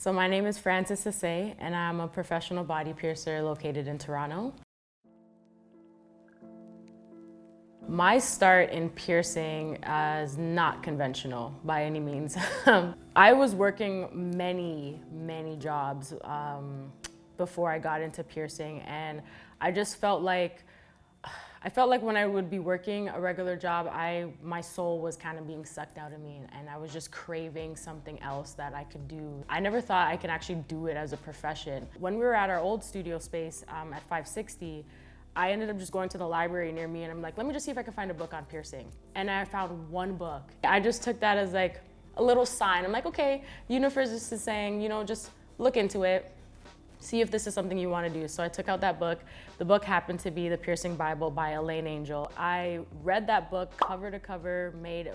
So my name is Frances Asay, and I'm a professional body piercer located in Toronto. My start in piercing is not conventional by any means. I was working many jobs before I got into piercing, and I just felt like when I would be working a regular job, my soul was kind of being sucked out of me, and I was just craving something else that I could do. I never thought I could actually do it as a profession. When we were at our old studio space at 560, I ended up just going to the library near me, and I'm like, let me just see if I can find a book on piercing. And I found one book. I just took that as like a little sign. I'm like, okay, universe is saying, just look into it, see if this is something you want to do. So I took out that book. The book happened to be The Piercing Bible by Elaine Angel. I read that book cover to cover, made a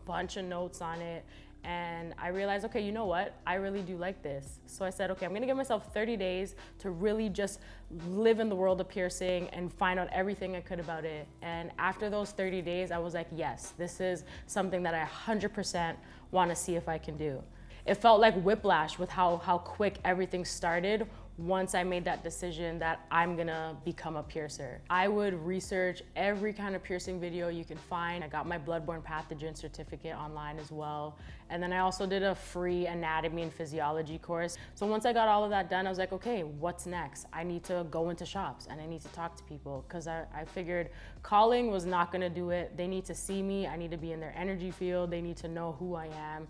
bunch of notes on it, and I realized, okay, you know what? I really do like this. So I said, okay, I'm gonna give myself 30 days to really just live in the world of piercing and find out everything I could about it. And after those 30 days, I was like, yes, this is something that I 100% wanna see if I can do. It felt like whiplash with how quick everything started once I made that decision that I'm gonna become a piercer. I would research every kind of piercing video you can find. I got my bloodborne pathogen certificate online as well. And then I also did a free anatomy and physiology course. So once I got all of that done, I was like, okay, what's next? I need to go into shops and I need to talk to people, because I figured calling was not gonna do it. They need to see me, I need to be in their energy field, they need to know who I am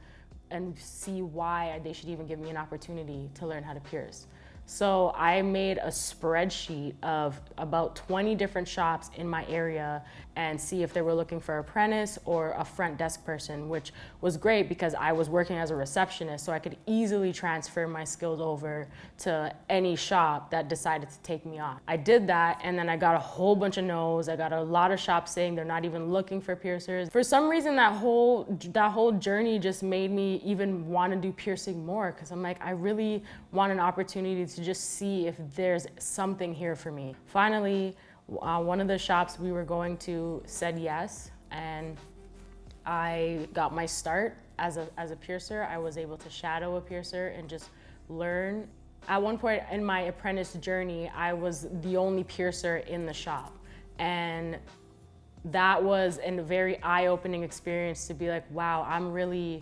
and see why they should even give me an opportunity to learn how to pierce. So I made a spreadsheet of about 20 different shops in my area and see if they were looking for an apprentice or a front desk person, which was great because I was working as a receptionist, so I could easily transfer my skills over to any shop that decided to take me on. I did that, and then I got a whole bunch of no's. I got a lot of shops saying they're not even looking for piercers. For some reason, that whole journey just made me even want to do piercing more, because I'm like, I really want an opportunity to just see if there's something here for me. Finally, one of the shops we were going to said yes, and I got my start as a piercer. I was able to shadow a piercer and just learn. At one point in my apprentice journey, I was the only piercer in the shop, and that was a very eye-opening experience to be like, wow, I'm really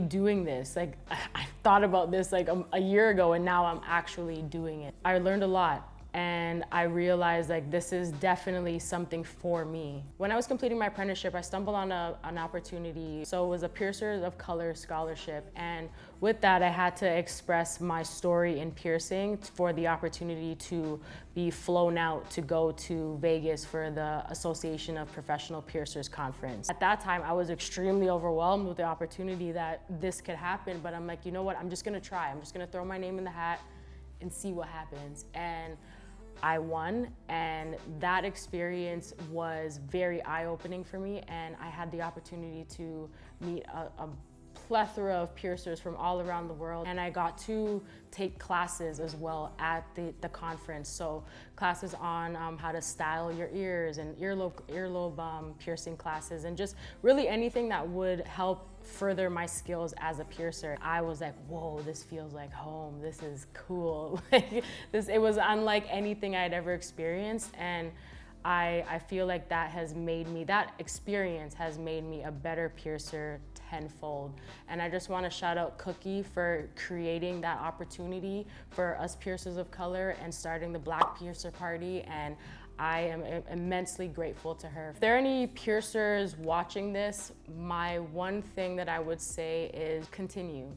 doing this. Like, I thought about this like a year ago, and now I'm actually doing it. I learned a lot, and I realized like this is definitely something for me. When I was completing my apprenticeship, I stumbled on an opportunity. So it was a Piercers of Color scholarship, and with that I had to express my story in piercing for the opportunity to be flown out to go to Vegas for the Association of Professional Piercers conference. At that time, I was extremely overwhelmed with the opportunity that this could happen, but I'm like, you know what, I'm just gonna try. I'm just gonna throw my name in the hat and see what happens. And I won, and that experience was very eye-opening for me, and I had the opportunity to meet a plethora of piercers from all around the world, and I got to take classes as well at the conference. So classes on how to style your ears, and earlobe piercing classes, and just really anything that would help further my skills as a piercer. I was like, whoa, this feels like home. This is cool. It was unlike anything I'd ever experienced, and I feel like that experience has made me a better piercer tenfold. And I just want to shout out Cookie for creating that opportunity for us piercers of color and starting the Black Piercer Party, and I am immensely grateful to her. If there are any piercers watching this, my one thing that I would say is continue.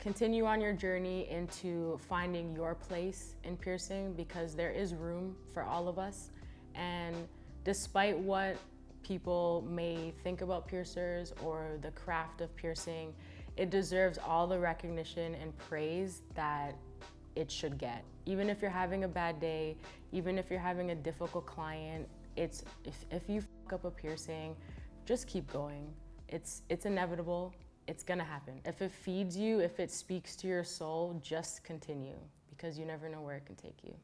Continue on your journey into finding your place in piercing, because there is room for all of us. And despite what people may think about piercers or the craft of piercing, it deserves all the recognition and praise that it should get. Even if you're having a bad day, even if you're having a difficult client, if you fuck up a piercing, just keep going. It's inevitable, it's gonna happen. If it feeds you, if it speaks to your soul, just continue, because you never know where it can take you.